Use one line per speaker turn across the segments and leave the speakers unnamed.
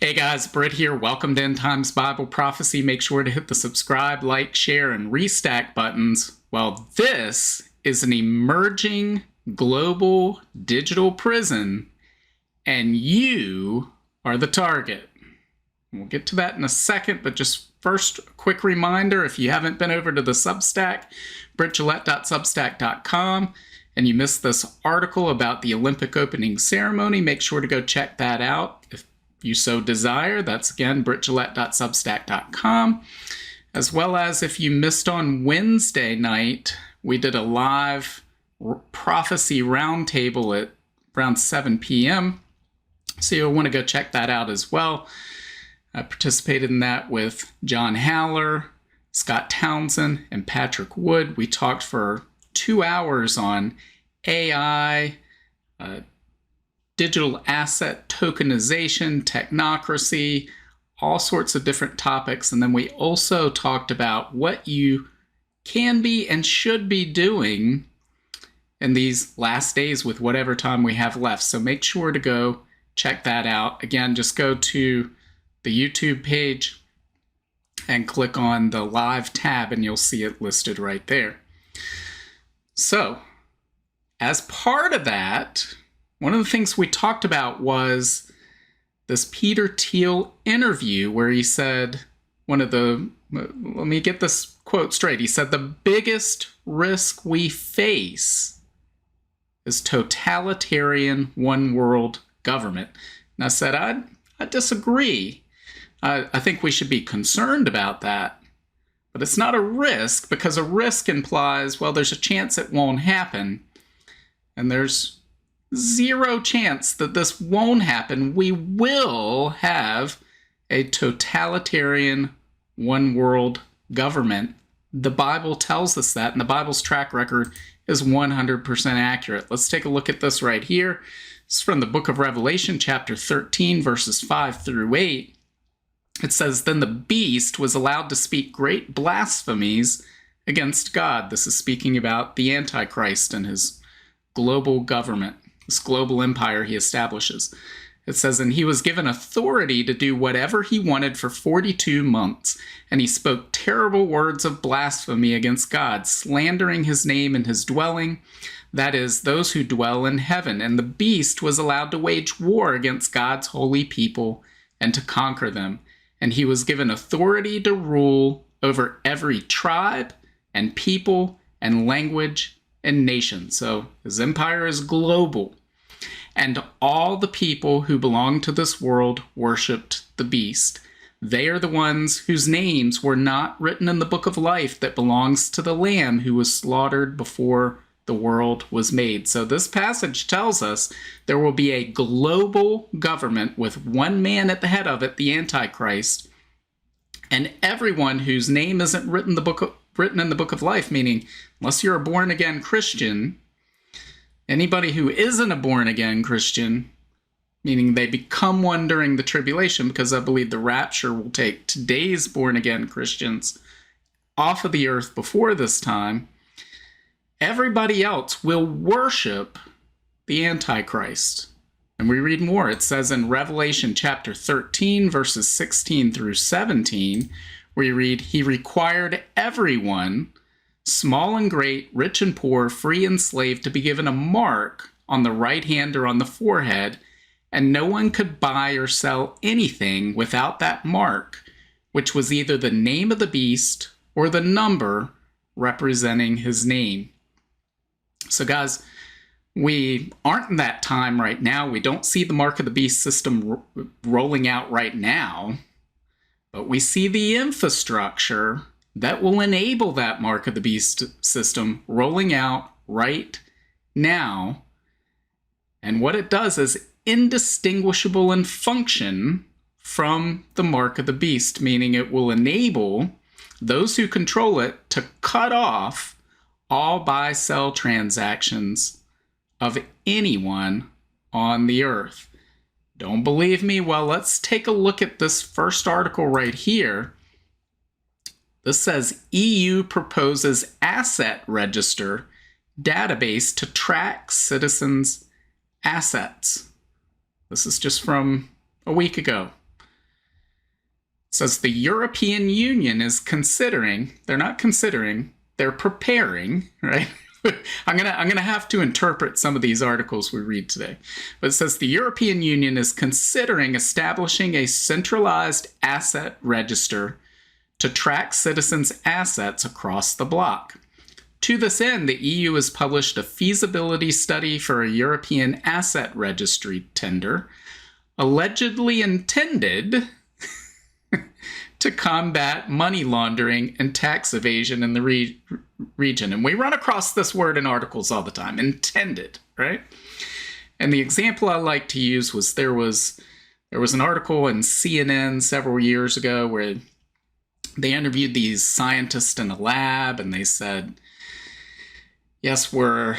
Hey guys, Britt here. Welcome to End Times Bible Prophecy. Make sure to hit the subscribe, like, share, and restack buttons. Well, this is an emerging global digital prison, and you are the target. We'll get to that in a second, but just first, a quick reminder, if you haven't been over to the Substack, brittgillette.substack.com, and you missed this article about the Olympic opening ceremony, make sure to go check that out if you so desire. That's again brittgillette.substack.com. As well as if you missed on Wednesday night, we did a live prophecy roundtable at around 7 p.m. So you'll want to go check that out as well. I participated in that with John Haller, Scott Townsend, and Patrick Wood. We talked for 2 hours on AI, digital asset tokenization, technocracy, all sorts of different topics. And then we also talked about what you can be and should be doing in these last days with whatever time we have left. So make sure to go check that out. Again, just go to the YouTube page and click on the live tab and you'll see it listed right there. So as part of that, one of the things we talked about was this Peter Thiel interview where he said, let me get this quote straight. He said, the biggest risk we face is totalitarian one world government. And I said, I disagree. I think we should be concerned about that. But it's not a risk, because a risk implies, well, there's a chance it won't happen. And there's zero chance that this won't happen. We will have a totalitarian one world government. The Bible tells us that, and the Bible's track record is 100% accurate. Let's take a look at this right here. It's from the book of Revelation, chapter 13, verses 5 through 8. It says, then the beast was allowed to speak great blasphemies against God. This is speaking about the Antichrist and his global government, this global empire he establishes. It says, and he was given authority to do whatever he wanted for 42 months. And he spoke terrible words of blasphemy against God, slandering his name and his dwelling, that is, those who dwell in heaven. And the beast was allowed to wage war against God's holy people and to conquer them. And he was given authority to rule over every tribe and people and language and nation. So his empire is global. And all the people who belong to this world worshipped the beast. They are the ones whose names were not written in the book of life that belongs to the Lamb who was slaughtered before the world was made. So this passage tells us there will be a global government with one man at the head of it, the Antichrist, and everyone whose name isn't written in the book of life, meaning unless you're a born-again Christian, anybody who isn't a born-again Christian, meaning they become one during the tribulation, because I believe the rapture will take today's born-again Christians off of the earth before this time, everybody else will worship the Antichrist. And we read more. It says in Revelation chapter 13, verses 16 through 17, we read, he required everyone, small and great, rich and poor, free and slave, to be given a mark on the right hand or on the forehead, and no one could buy or sell anything without that mark, which was either the name of the beast or the number representing his name. So guys, we aren't in that time right now. We don't see the mark of the beast system rolling out right now, but we see the infrastructure that will enable that mark of the beast system rolling out right now. And what it does is indistinguishable in function from the mark of the beast, meaning it will enable those who control it to cut off all buy-sell transactions of anyone on the earth. Don't believe me? Well, let's take a look at this first article right here. This says EU proposes asset register database to track citizens' assets. This is just from a week ago. It says the European Union is considering, they're not considering, they're preparing, right? I'm gonna have to interpret some of these articles we read today. But it says the European Union is considering establishing a centralized asset register to track citizens' assets across the bloc. To this end, the EU has published a feasibility study for a European asset registry tender, allegedly intended to combat money laundering and tax evasion in the region. And we run across this word in articles all the time, intended, right? And the example I like to use was there was an article in CNN several years ago where they interviewed these scientists in a lab, and they said, yes, we're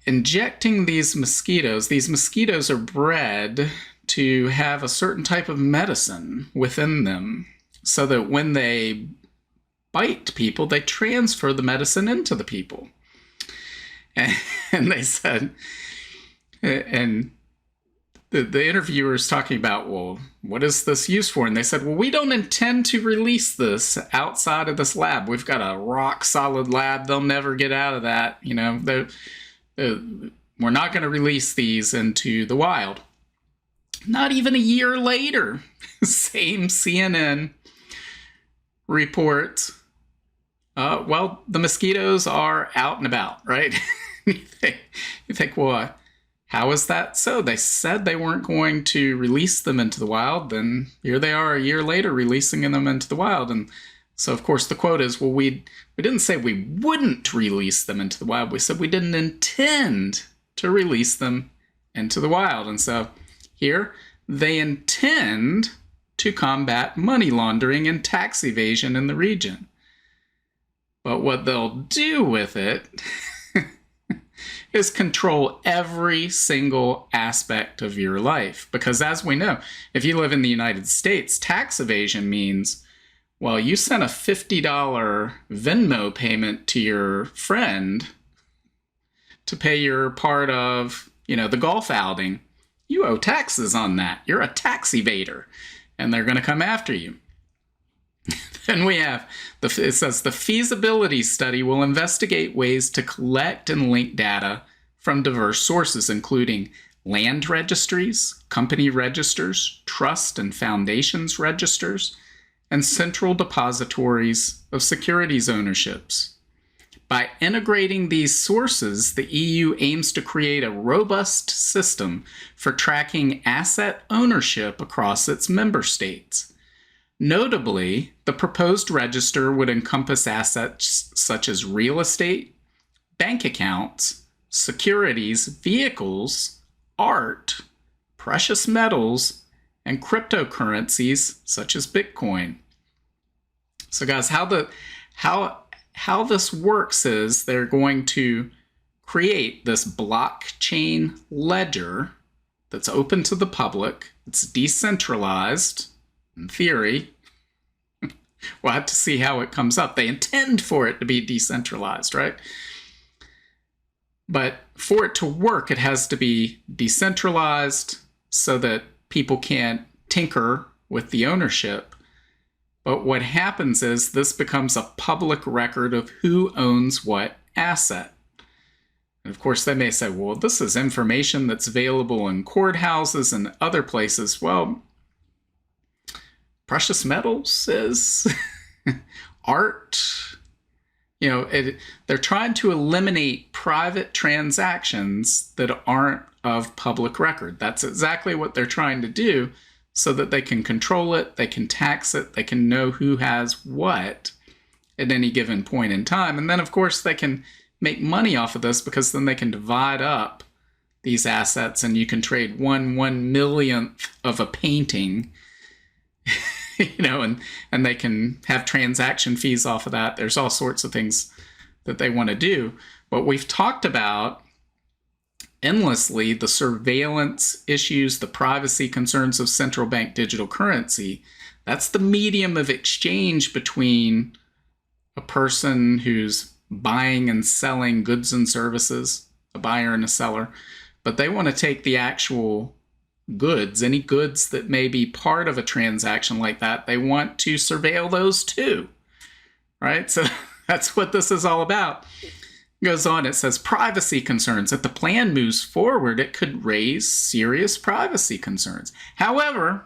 injecting these mosquitoes. These mosquitoes are bred to have a certain type of medicine within them so that when they bite people, they transfer the medicine into the people. And they said, and the interviewer's talking about, well, what is this used for? And they said, well, we don't intend to release this outside of this lab. We've got a rock solid lab. They'll never get out of that. You know, we're not going to release these into the wild. Not even a year later, same CNN report, well, the mosquitoes are out and about, right? you think, well, how is that so? They said they weren't going to release them into the wild, then here they are a year later releasing them into the wild. And so, of course, the quote is, well, we didn't say we wouldn't release them into the wild. We said we didn't intend to release them into the wild. And so here, they intend to combat money laundering and tax evasion in the region. But what they'll do with it is control every single aspect of your life. Because as we know, if you live in the United States, tax evasion means, well, you sent a $50 Venmo payment to your friend to pay your part of, the golf outing. You owe taxes on that. You're a tax evader, and they're going to come after you. Then we have, it says the feasibility study will investigate ways to collect and link data from diverse sources, including land registries, company registers, trust and foundations registers, and central depositories of securities ownerships. By integrating these sources, the EU aims to create a robust system for tracking asset ownership across its member states. Notably, the proposed register would encompass assets such as real estate, bank accounts, securities, vehicles, art, precious metals, and cryptocurrencies such as Bitcoin. So guys, how this works is they're going to create this blockchain ledger that's open to the public. It's decentralized in theory. We'll have to see how it comes up. They intend for it to be decentralized, right? But for it to work, it has to be decentralized so that people can't tinker with the ownership. But what happens is this becomes a public record of who owns what asset. And of course, they may say, well, this is information that's available in courthouses and other places. Well, precious metals is art. They're trying to eliminate private transactions that aren't of public record. That's exactly what they're trying to do so that they can control it, they can tax it, they can know who has what at any given point in time. And then, of course, they can make money off of this because then they can divide up these assets and you can trade 1/1,000,000th of a painting and they can have transaction fees off of that. There's all sorts of things that they want to do. But we've talked about endlessly the surveillance issues, the privacy concerns of central bank digital currency. That's the medium of exchange between a person who's buying and selling goods and services, a buyer and a seller. But they want to take the actual goods, any goods that may be part of a transaction like that, they want to surveil those too, right? So that's what this is all about. It goes on, it says privacy concerns. If the plan moves forward, it could raise serious privacy concerns. However,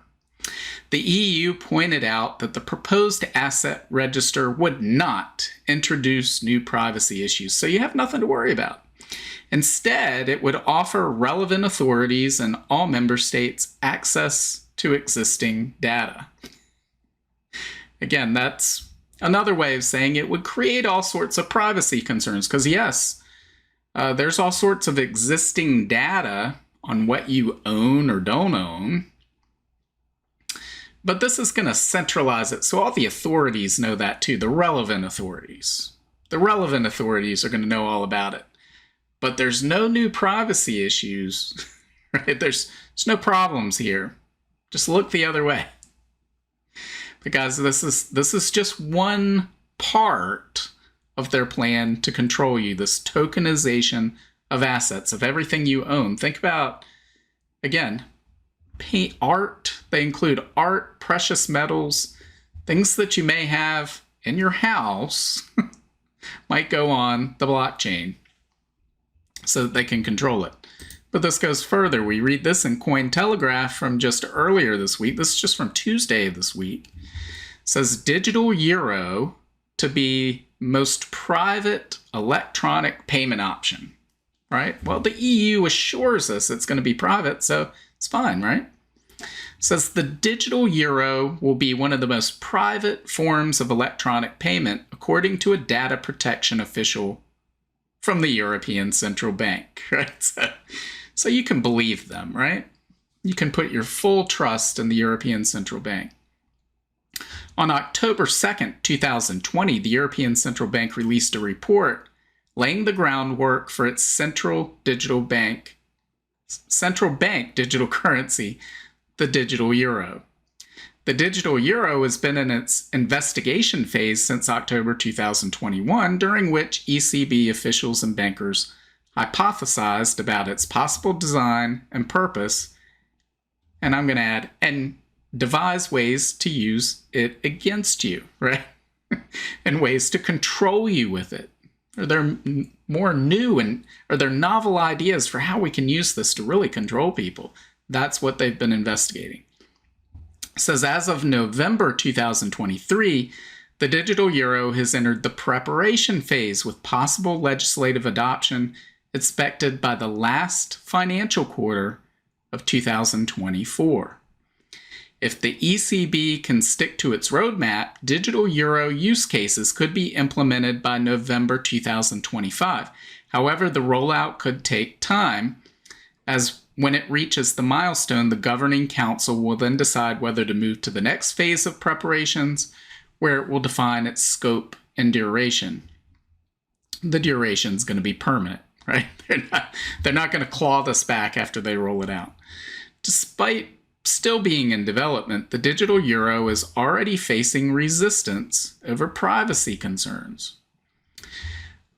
the EU pointed out that the proposed asset register would not introduce new privacy issues, so you have nothing to worry about. Instead, it would offer relevant authorities in all member states access to existing data. Again, that's another way of saying it would create all sorts of privacy concerns, because yes, there's all sorts of existing data on what you own or don't own. But this is going to centralize it so all the authorities know that too, the relevant authorities. The relevant authorities are going to know all about it. But there's no new privacy issues, right? There's no problems here. Just look the other way. Because this is just one part of their plan to control you, this tokenization of assets, of everything you own. Think about, again, paint, art. They include art, precious metals, things that you may have in your house might go on the blockchain so that they can control it. But this goes further. We read this in Cointelegraph from just earlier this week. This is just from Tuesday of this week. It says digital euro to be most private electronic payment option, right? Well, the EU assures us it's going to be private, so it's fine, right? It says the digital euro will be one of the most private forms of electronic payment, according to a data protection official from the European Central Bank, right? So you can believe them, right? You can put your full trust in the European Central Bank. On October 2nd, 2020, the European Central Bank released a report laying the groundwork for its central bank digital currency, the digital euro. The digital euro has been in its investigation phase since October 2021, during which ECB officials and bankers hypothesized about its possible design and purpose, and I'm going to add, and devise ways to use it against you, right? And ways to control you with it. Are there more new and are there novel ideas for how we can use this to really control people? That's what they've been investigating. It says as of November 2023, the digital euro has entered the preparation phase with possible legislative adoption expected by the last financial quarter of 2024. If the ECB can stick to its roadmap, digital euro use cases could be implemented by November 2025. However, the rollout could take time, as when it reaches the milestone, the governing council will then decide whether to move to the next phase of preparations, where it will define its scope and duration. The duration is going to be permanent, right? They're not going to claw this back after they roll it out. Despite still being in development, the digital euro is already facing resistance over privacy concerns.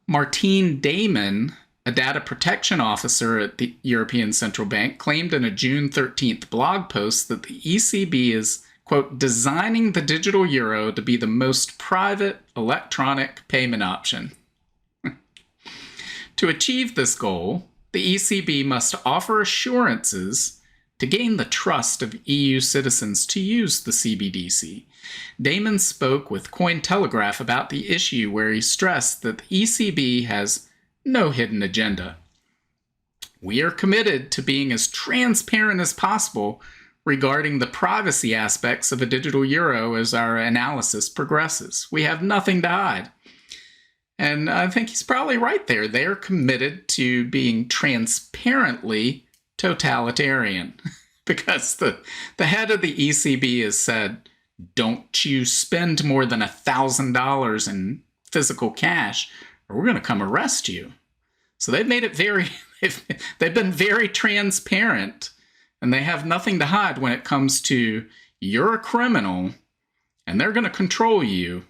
Martine Damon, a data protection officer at the European Central Bank, claimed in a June 13th blog post that the ECB is, quote, designing the digital euro to be the most private electronic payment option. To achieve this goal, the ECB must offer assurances to gain the trust of EU citizens to use the CBDC. Damon spoke with Cointelegraph about the issue, where he stressed that the ECB has no hidden agenda. We are committed to being as transparent as possible regarding the privacy aspects of a digital euro as our analysis progresses. We have nothing to hide. And I think he's probably right there. They're committed to being transparently totalitarian, because the head of the ECB has said, don't you spend more than $1,000 in physical cash or we're going to come arrest you. So they've made it they've been very transparent, and they have nothing to hide when it comes to you're a criminal and they're going to control you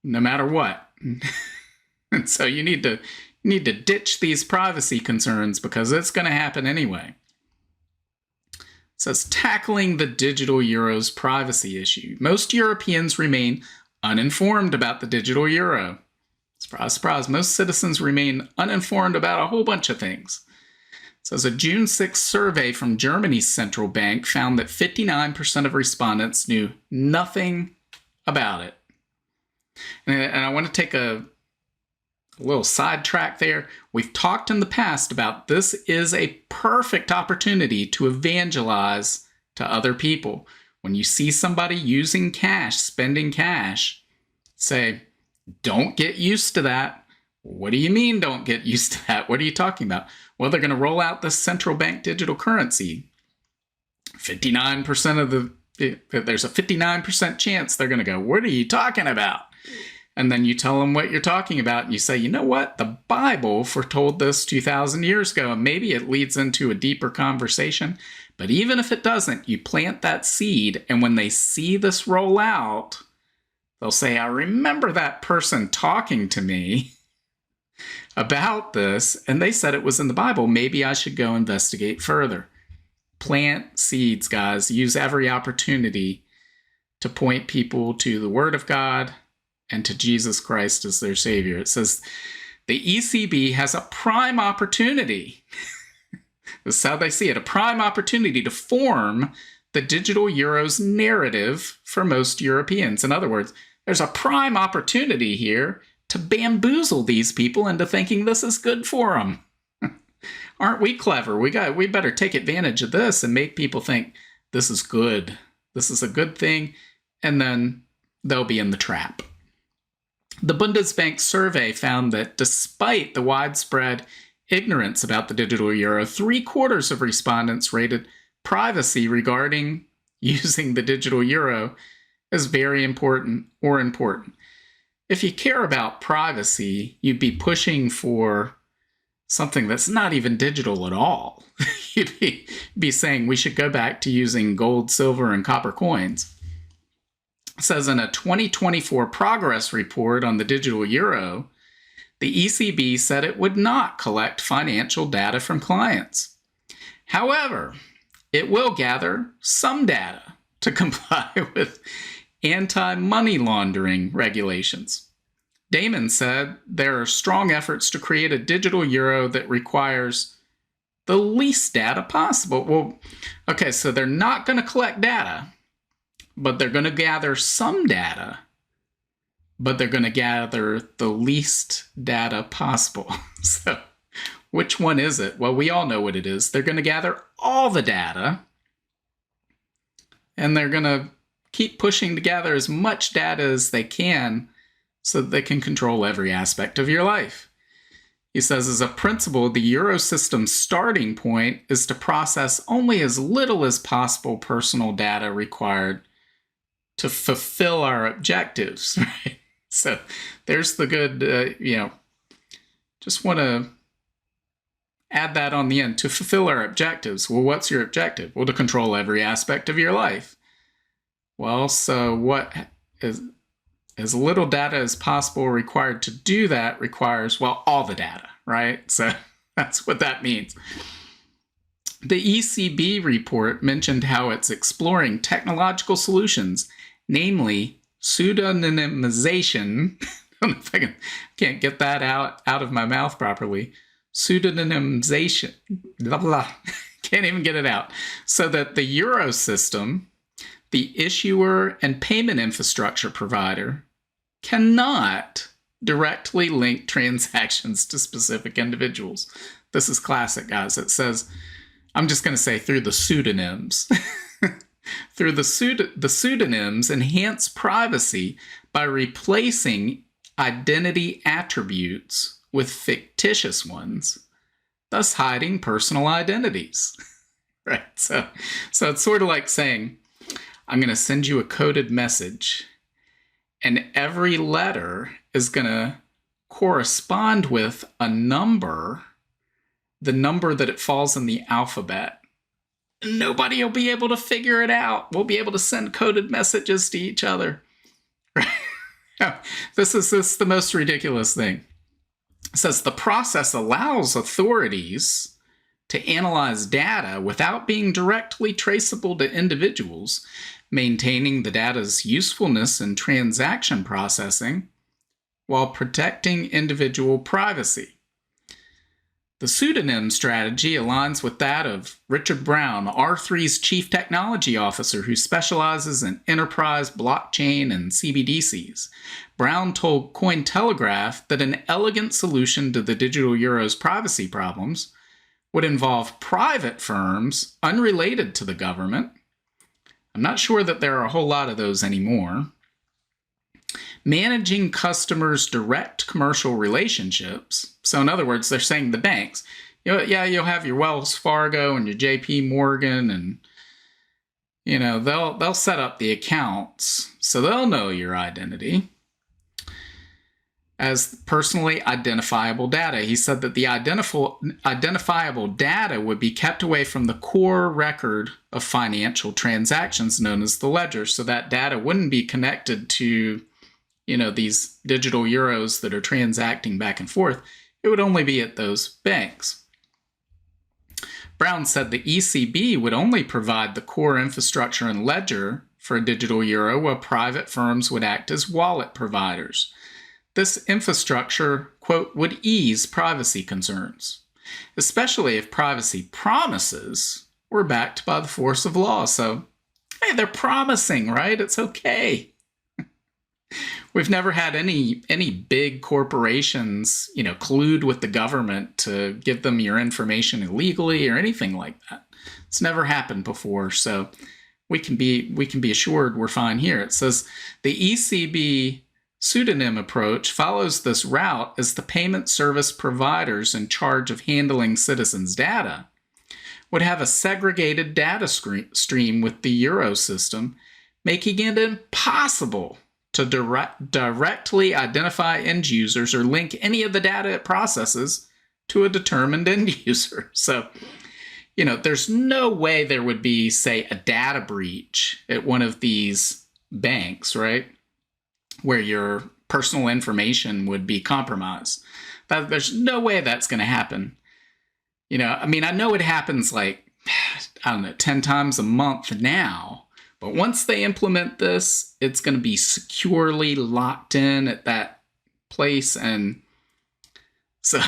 no matter what. And so you need to ditch these privacy concerns, because it's going to happen anyway. says, tackling the digital euro's privacy issue. Most Europeans remain uninformed about the digital euro. Surprise, surprise. Most citizens remain uninformed about a whole bunch of things. It says a June 6th survey from Germany's central bank found that 59% of respondents knew nothing about it. And I want to take a little sidetrack there. We've talked in the past about this is a perfect opportunity to evangelize to other people. When you see somebody using cash, spending cash, say, don't get used to that. What do you mean don't get used to that? What are you talking about? Well, they're going to roll out the central bank digital currency. 59% there's a 59% chance they're going to go, what are you talking about? And then you tell them what you're talking about, and you say, you know what? The Bible foretold this 2,000 years ago, and maybe it leads into a deeper conversation. But even if it doesn't, you plant that seed, and when they see this roll out, they'll say, I remember that person talking to me about this, and they said it was in the Bible. Maybe I should go investigate further. Plant seeds, guys. Use every opportunity to point people to the Word of God and to Jesus Christ as their Savior. It says the ECB has a prime opportunity. This is how they see it, a prime opportunity to form the digital euro's narrative for most Europeans. In other words, there's a prime opportunity here to bamboozle these people into thinking this is good for them. Aren't we clever? We better take advantage of this and make people think this is good. This is a good thing, and then they'll be in the trap. The Bundesbank survey found that despite the widespread ignorance about the digital euro, 3/4 of respondents rated privacy regarding using the digital euro as very important or important. If you care about privacy, you'd be pushing for something that's not even digital at all. You'd be saying we should go back to using gold, silver, and copper coins. It says in a 2024 progress report on the digital euro, the ECB said it would not collect financial data from clients. However, it will gather some data to comply with anti-money laundering regulations. Damon said there are strong efforts to create a digital euro that requires the least data possible. Well, okay, so they're not going to collect data, but they're going to gather some data, but they're going to gather the least data possible. So which one is it? Well, we all know what it is. They're going to gather all the data, and they're going to keep pushing to gather as much data as they can so that they can control every aspect of your life. He says, as a principle, the euro system's starting point is to process only as little as possible personal data required to fulfill our objectives. Right? So there's the good, just want to add that on the end, to fulfill our objectives. Well, what's your objective? Well, to control every aspect of your life. Well, so what is as little data as possible required to do that requires, well, all the data, right? So that's what that means. The ECB report mentioned how it's exploring technological solutions, namely pseudonymization. I don't know if I can't get that out of my mouth properly. Pseudonymization, blah, blah. Can't even get it out. So that the euro system, the issuer and payment infrastructure provider, cannot directly link transactions to specific individuals. This is classic, guys. It says, I'm just going to say through the pseudonyms. Through the pseudonyms enhance privacy by replacing identity attributes with fictitious ones, thus hiding personal identities. Right? So it's sort of like saying, I'm going to send you a coded message, and every letter is going to correspond with a number, the number that it falls in the alphabet. Nobody will be able to figure it out. We'll be able to send coded messages to each other. This is the most ridiculous thing. It says the process allows authorities to analyze data without being directly traceable to individuals, maintaining the data's usefulness in transaction processing while protecting individual privacy. The pseudonym strategy aligns with that of Richard Brown, R3's chief technology officer who specializes in enterprise, blockchain, and CBDCs. Brown told Cointelegraph that an elegant solution to the digital euro's privacy problems would involve private firms unrelated to the government. I'm not sure that there are a whole lot of those anymore. Managing customers' direct commercial relationships. So in other words, they're saying the banks, you'll have your Wells Fargo and your JP Morgan, and they'll set up the accounts so they'll know your identity as personally identifiable data. He said that the identifiable data would be kept away from the core record of financial transactions known as the ledger, so that data wouldn't be connected to these digital euros that are transacting back and forth. It would only be at those banks. Brown said the ECB would only provide the core infrastructure and ledger for a digital euro, while private firms would act as wallet providers. This infrastructure, quote, would ease privacy concerns, especially if privacy promises were backed by the force of law. So, hey, they're promising, right? It's okay. We've never had any big corporations, collude with the government to give them your information illegally or anything like that. It's never happened before, so we can be assured we're fine here. It says the ECB pseudonym approach follows this route as the payment service providers in charge of handling citizens' data would have a segregated data stream with the euro system, making it impossible to directly identify end users or link any of the data it processes to a determined end user. So, there's no way there would be, say, a data breach at one of these banks, right, where your personal information would be compromised. There's no way that's going to happen. I know it happens 10 times a month now. But once they implement this, it's going to be securely locked in at that place. And so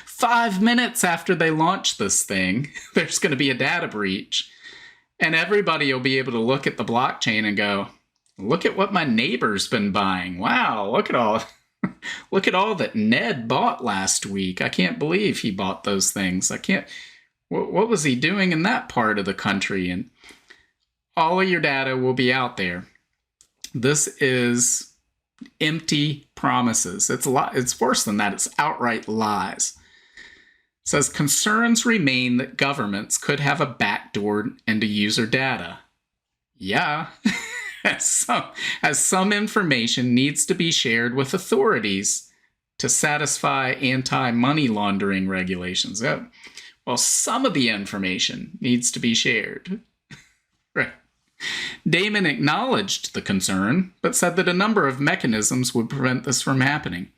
5 minutes after they launch this thing, there's going to be a data breach. And everybody will be able to look at the blockchain and go, look at what my neighbor's been buying. Wow, look at all that Ned bought last week. I can't believe he bought those things. What was he doing in that part of the country? And all of your data will be out there. This is empty promises. It's worse than that. It's outright lies. It says concerns remain that governments could have a backdoor into user data. Yeah, as some information needs to be shared with authorities to satisfy anti-money laundering regulations. Well, some of the information needs to be shared. Right. Damon acknowledged the concern, but said that a number of mechanisms would prevent this from happening.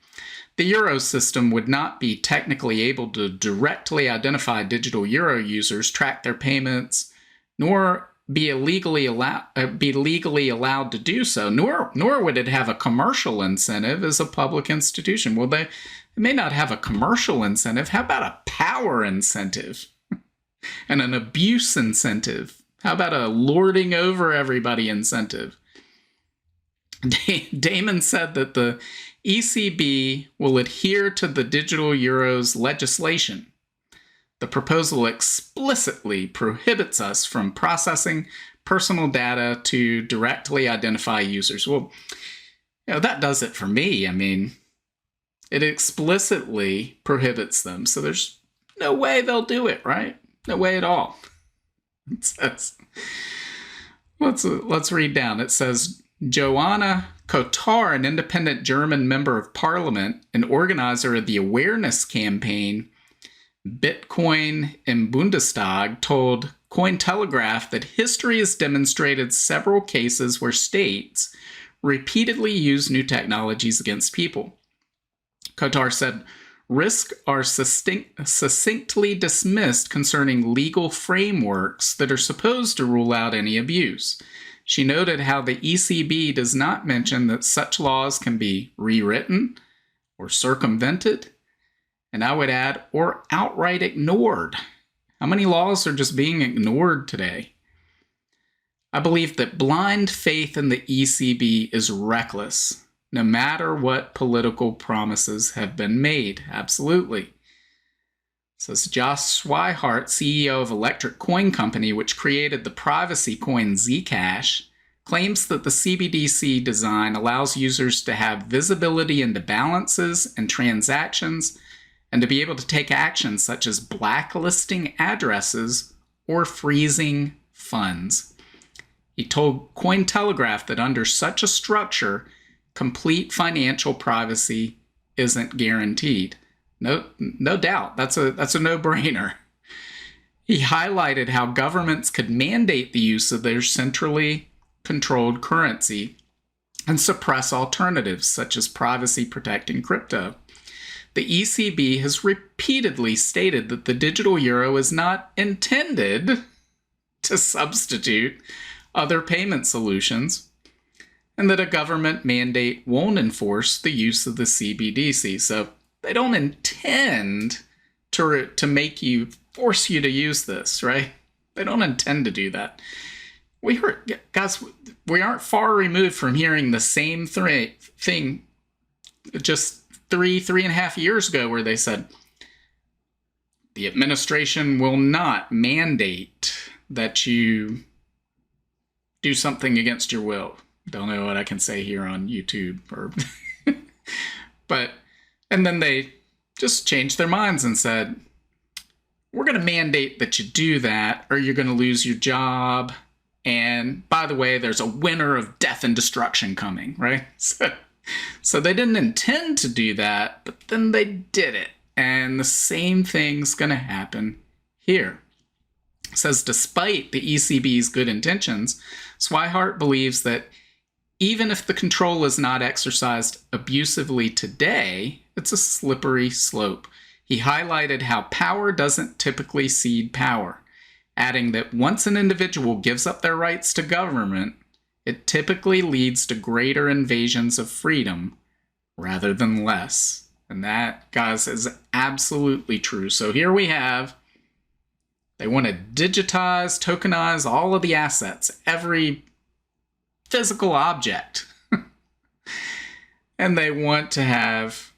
The euro system would not be technically able to directly identify digital euro users, track their payments, nor be legally allowed to do so, nor would it have a commercial incentive as a public institution. Well, they may not have a commercial incentive. How about a power incentive and an abuse incentive? How about a lording over everybody incentive? Damon said that the ECB will adhere to the digital euros legislation. The proposal explicitly prohibits us from processing personal data to directly identify users. Well, that does it for me. It explicitly prohibits them. So there's no way they'll do it, right? No way at all. It says, let's read down. It says, Joanna Kotar, an independent German member of parliament and organizer of the awareness campaign Bitcoin im Bundestag, told Cointelegraph that history has demonstrated several cases where states repeatedly use new technologies against people. Kotar said, Risks are succinctly dismissed concerning legal frameworks that are supposed to rule out any abuse. She noted how the ECB does not mention that such laws can be rewritten or circumvented, and I would add, or outright ignored. How many laws are just being ignored today? I believe that blind faith in the ECB is reckless, no matter what political promises have been made. Absolutely. Says Josh Swihart, CEO of Electric Coin Company, which created the privacy coin Zcash, claims that the CBDC design allows users to have visibility into balances and transactions and to be able to take actions such as blacklisting addresses or freezing funds. He told Cointelegraph that under such a structure, complete financial privacy isn't guaranteed. No doubt, that's a no-brainer. He highlighted how governments could mandate the use of their centrally controlled currency and suppress alternatives such as privacy-protecting crypto. The ECB has repeatedly stated that the digital euro is not intended to substitute other payment solutions, and that a government mandate won't enforce the use of the CBDC. So they don't intend to force you to use this, right? They don't intend to do that. We aren't far removed from hearing the same thing just three and a half years ago, where they said the administration will not mandate that you do something against your will. Don't know what I can say here on YouTube, and then they just changed their minds and said, we're going to mandate that you do that or you're going to lose your job. And by the way, there's a winter of death and destruction coming, right? So they didn't intend to do that, but then they did it. And the same thing's going to happen here. It says, despite the ECB's good intentions, Swihart believes that even if the control is not exercised abusively today, it's a slippery slope. He highlighted how power doesn't typically cede power, adding that once an individual gives up their rights to government, it typically leads to greater invasions of freedom rather than less. And that, guys, is absolutely true. So here we have, they want to digitize, tokenize all of the assets, every physical object. And they want to have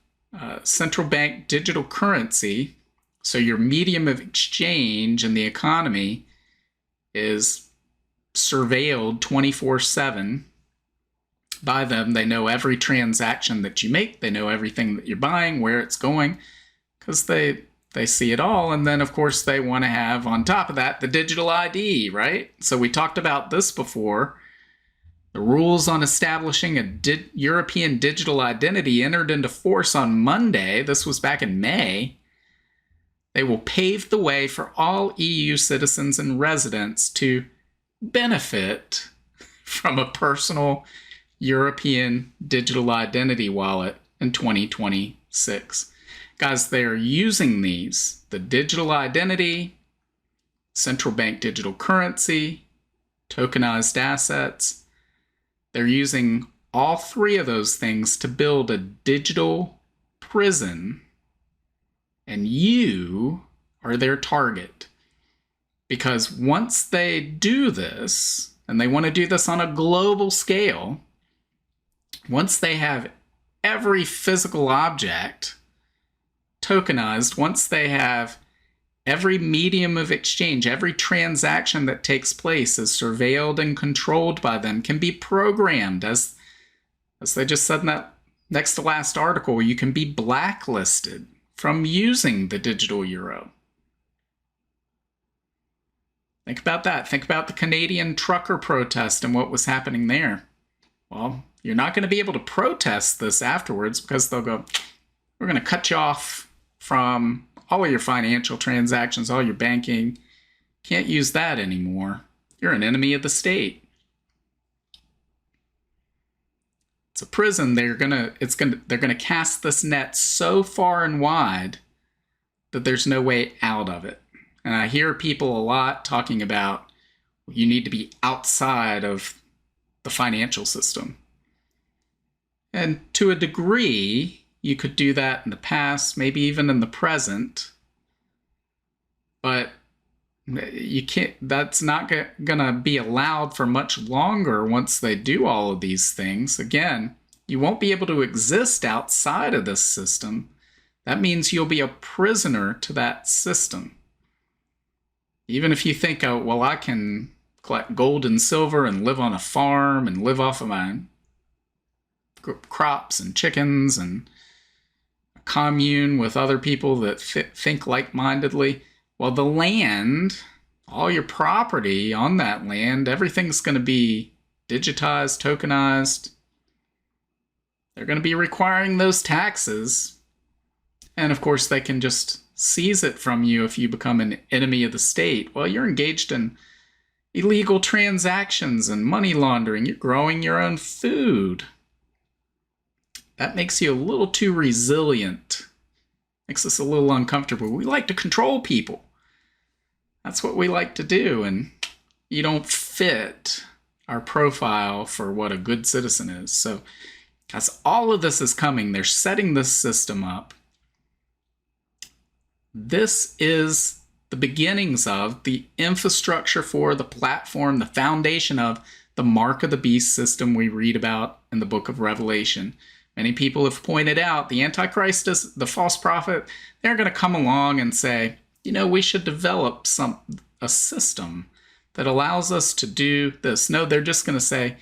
central bank digital currency. So your medium of exchange in the economy is surveilled 24/7 by them. They know every transaction that you make. They know everything that you're buying, where it's going, because they see it all. And then, of course, they want to have, on top of that, the digital ID, right? So we talked about this before. The rules on establishing a European digital identity entered into force on Monday. This was back in May. They will pave the way for all EU citizens and residents to benefit from a personal European digital identity wallet in 2026. Guys, they are using these, the digital identity, central bank digital currency, tokenized assets. They're using all three of those things to build a digital prison, and you are their target. Because once they do this, and they want to do this on a global scale, once they have every physical object tokenized, once they have every medium of exchange, every transaction that takes place is surveilled and controlled by them, can be programmed, as they just said in that next to last article, you can be blacklisted from using the digital euro. Think about that. Think about the Canadian trucker protest and what was happening there. Well, you're not going to be able to protest this afterwards because they'll go, we're going to cut you off from all of your financial transactions, all your banking. Can't use that anymore. You're an enemy of the state. It's a prison. They're gonna cast this net so far and wide that there's no way out of it. And I hear people a lot talking about you need to be outside of the financial system. And to a degree, you could do that in the past, maybe even in the present. But you can't, that's not gonna be allowed for much longer once they do all of these things. Again, you won't be able to exist outside of this system. That means you'll be a prisoner to that system. Even if you think, oh, well, I can collect gold and silver and live on a farm and live off of my crops and chickens and a commune with other people that think like-mindedly. Well, the land, all your property on that land, everything's going to be digitized, tokenized. They're going to be requiring those taxes. And of course, they can just seize it from you if you become an enemy of the state. Well, you're engaged in illegal transactions and money laundering. You're growing your own food. That makes you a little too resilient. Makes us a little uncomfortable. We like to control people. That's what we like to do. And you don't fit our profile for what a good citizen is. So, as all of this is coming, they're setting this system up. This is the beginnings of the infrastructure for the platform, the foundation of the mark of the beast system we read about in the book of Revelation. Many people have pointed out the Antichrist is the false prophet. They're going to come along and say, you know, we should develop a system that allows us to do this. No, they're just going to say,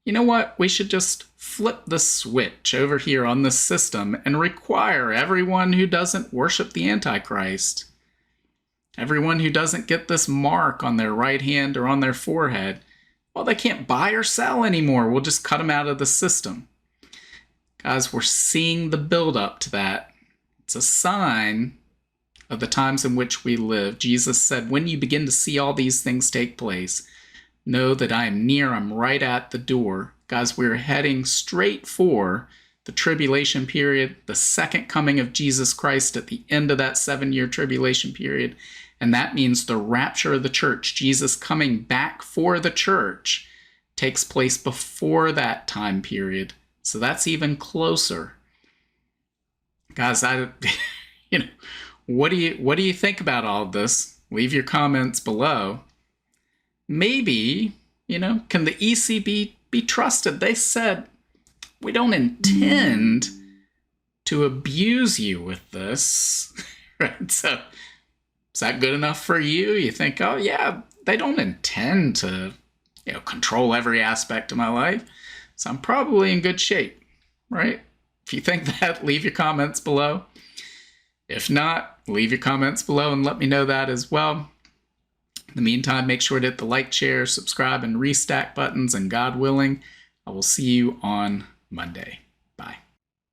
you know what, we should just flip the switch over here on this system and require everyone who doesn't worship the Antichrist, everyone who doesn't get this mark on their right hand or on their forehead, well, they can't buy or sell anymore. We'll just cut them out of the system. Guys, we're seeing the build-up to that. It's a sign of the times in which we live. Jesus said, when you begin to see all these things take place, know that I am near, I'm right at the door. Guys, we're heading straight for the tribulation period, the second coming of Jesus Christ at the end of that 7-year tribulation period. And that means the rapture of the church, Jesus coming back for the church, takes place before that time period. So that's even closer. Guys, what do you think about all of this? Leave your comments below. Maybe, can the ECB be trusted? They said, we don't intend to abuse you with this. Right? So is that good enough for you? You think, oh yeah, they don't intend to, control every aspect of my life. So I'm probably in good shape, right? If you think that, leave your comments below. If not, leave your comments below and let me know that as well. In the meantime, make sure to hit the like, share, subscribe, and restack buttons, and God willing, I will see you on Monday. Bye.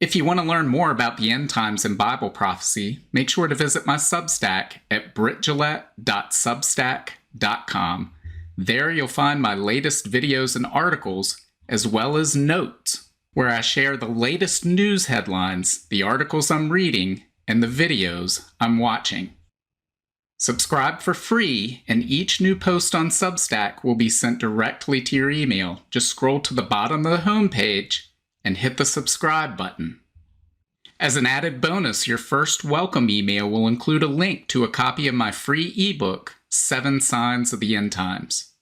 If you want to learn more about the end times and Bible prophecy, make sure to visit my Substack at brittgillette.substack.com. There you'll find my latest videos and articles, as well as notes, where I share the latest news headlines, the articles I'm reading, and the videos I'm watching. Subscribe for free, and each new post on Substack will be sent directly to your email. Just scroll to the bottom of the homepage and hit the subscribe button. As an added bonus, your first welcome email will include a link to a copy of my free ebook, 7 Signs of the End Times.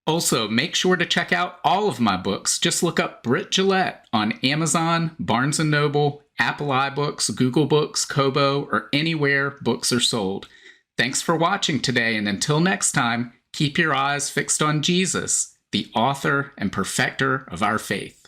Also, make sure to check out all of my books. Just look up Britt Gillette on Amazon, Barnes & Noble, Apple iBooks, Google Books, Kobo, or anywhere books are sold. Thanks for watching today, and until next time, keep your eyes fixed on Jesus, the author and perfecter of our faith.